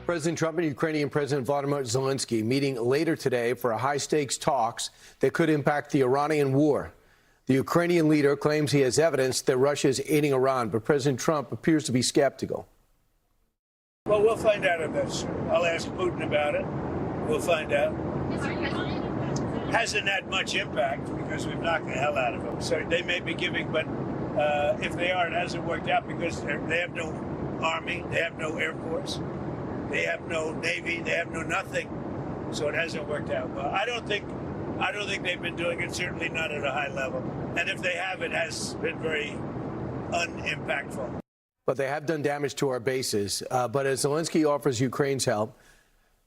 President Trump and Ukrainian President Volodymyr Zelenskyy meeting later today for a high-stakes talks that could impact the Iranian war. The Ukrainian leader claims he has evidence that Russia is aiding Iran, but President Trump appears to be skeptical. Well, we'll find out on that soon. I'll ask Putin about it. We'll find out. Hasn't had much impact because we've knocked the hell out of them. So they may be giving, but if they are, it hasn't worked out because they have no army, they have no air force, they have no navy, they have no nothing. So it hasn't worked out well. I don't think they've been doing it. Certainly not at a high level. And if they have, it has been very unimpactful. But they have done damage to our bases. But as Zelenskyy offers Ukraine's help,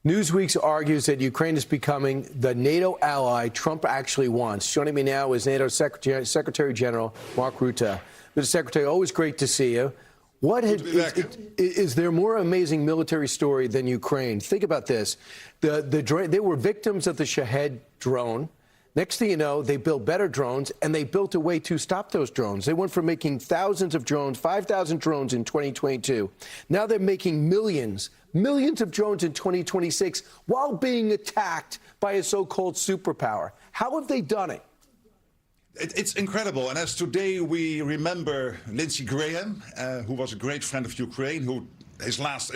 Newsweek argues that Ukraine is becoming the NATO ally Trump actually wants. Joining me now is NATO Secretary General Mark Rutte. Mr. Secretary, always great to see you. Is there more amazing military story than Ukraine? Think about this. They were victims of the Shahed drone. Next thing you know, they built better drones, and they built a way to stop those drones. They went from making thousands of drones, 5,000 drones in 2022. Now they're making millions of drones in 2026 while being attacked by a so-called superpower. How have they done it? It's incredible. And as today we remember Lindsey, who was a great friend of Ukraine, who his last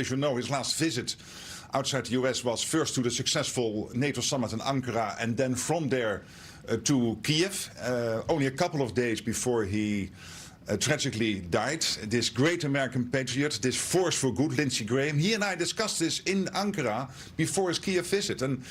visit outside the US was first to the successful NATO summit in Ankara and then from there to Kiev, only a couple of days before he tragically died. This great American patriot, this force for good, Lindsey Graham, he and I discussed this in Ankara before his Kiev visit. And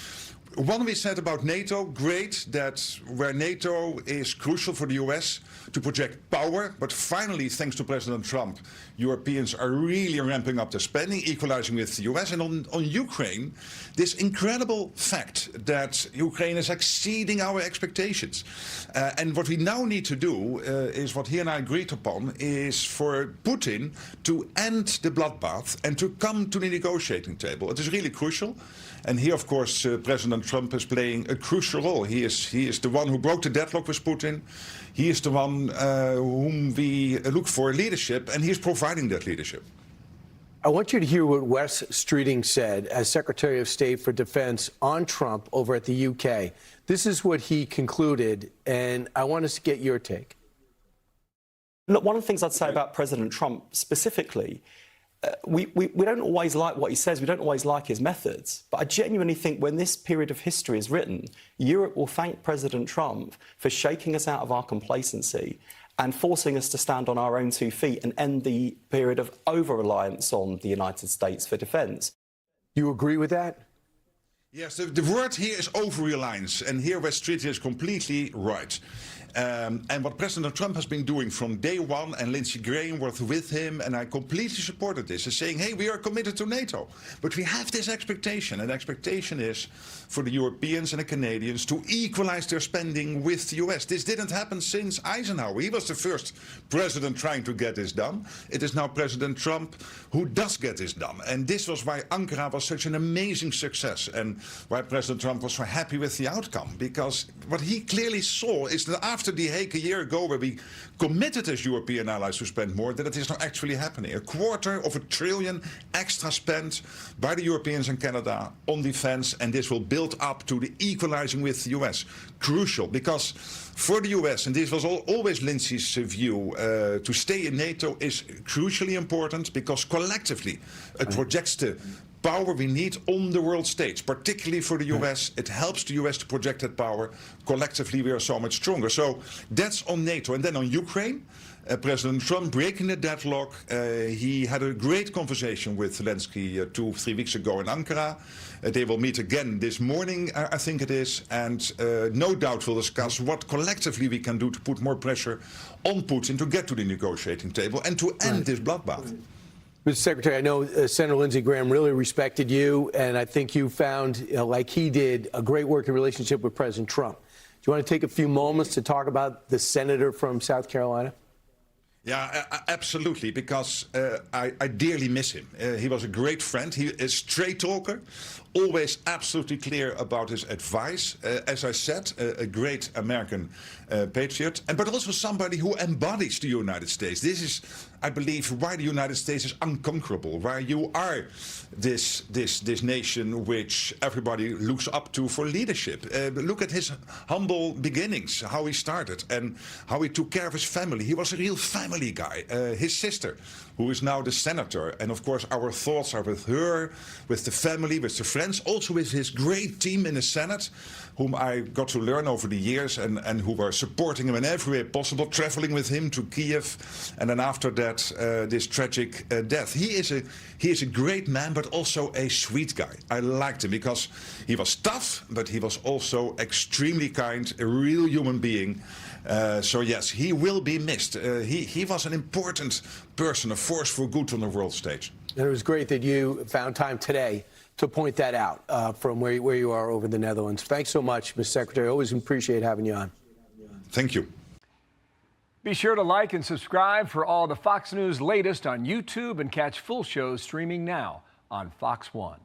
one we said about NATO, great that where NATO is crucial for the US to project power, but finally, thanks to President Trump, Europeans are really ramping up their spending, equalizing with the US. And on Ukraine, this incredible fact that Ukraine is exceeding our expectations. And what we now need to do is what he and I agreed upon, is for Putin to end the bloodbath and to come to the negotiating table. It is really crucial. And here, of course, President Trump is playing a crucial role. He is the one who broke the deadlock with Putin. He is the one whom we look for leadership, and he is providing that leadership. I want you to hear what Wes Streeting said as Secretary of State for Defense on Trump over at the UK. This is what he concluded, and I want us to get your take. Look, one of the things I'd say about President Trump specifically, we don't always like what he says, we don't always like his methods, but I genuinely think when this period of history is written, Europe will thank President Trump for shaking us out of our complacency and forcing us to stand on our own 2 feet and end the period of over-reliance on the United States for defence. You agree with that? Yes, the word here is over-reliance, and here Wes Streeting is completely right. And what President Trump has been doing from day one, and Lindsey Graham was with him, and I completely supported this, is saying, hey, we are committed to NATO. But we have this expectation, and the expectation is for the Europeans and the Canadians to equalize their spending with the US. This didn't happen since Eisenhower. He was the first president trying to get this done. It is now President Trump who does get this done. And this was why Ankara was such an amazing success, and why President Trump was so happy with the outcome. Because what he clearly saw is that after The Hague a year ago, where we committed as European allies to spend more, that it is not actually happening. $250 billion extra spent by the Europeans and Canada on defense, and this will build up to the equalizing with the US. Crucial, because for the US, and this was always Lindsey's view, to stay in NATO is crucially important because collectively it projects the power we need on the world stage, particularly for the US. It helps the US to project that power. Collectively, we are so much stronger. So that's on NATO. And then on Ukraine, President Trump breaking the deadlock. He had a great conversation with Zelenskyy 2-3 weeks ago in Ankara. They will meet again this morning, I think it is, and no doubt we'll discuss what collectively we can do to put more pressure on Putin to get to the negotiating table and to end this bloodbath. Mr. Secretary, I know Senator Lindsey Graham really respected you, and I think you found, like he did, a great working relationship with President Trump. Do you want to take a few moments to talk about the senator from South Carolina? Yeah, absolutely, because I dearly miss him. He was a great friend. He is a straight talker, always absolutely clear about his advice. As I said, a great American patriot, but also somebody who embodies the United States. This is, I believe, why the United States is unconquerable, why you are this nation which everybody looks up to for leadership. Look at his humble beginnings, how he started and how he took care of his family. He was a real family guy. His sister, who is now the senator, and of course our thoughts are with her, with the family, with the friends, also with his great team in the Senate, whom I got to learn over the years and who were supporting him in every way possible, traveling with him to Kiev, and then after that this tragic death. He is a great man, but also a sweet guy. I liked him because he was tough, but he was also extremely kind, a real human being. So yes, he will be missed. He was an important person, a force for good on the world stage. And it was great that you found time today to point that out from where you are over the Netherlands. Thanks so much, Mr. Secretary. Always appreciate having you on. Thank you. Be sure to like and subscribe for all the Fox News latest on YouTube and catch full shows streaming now on Fox One.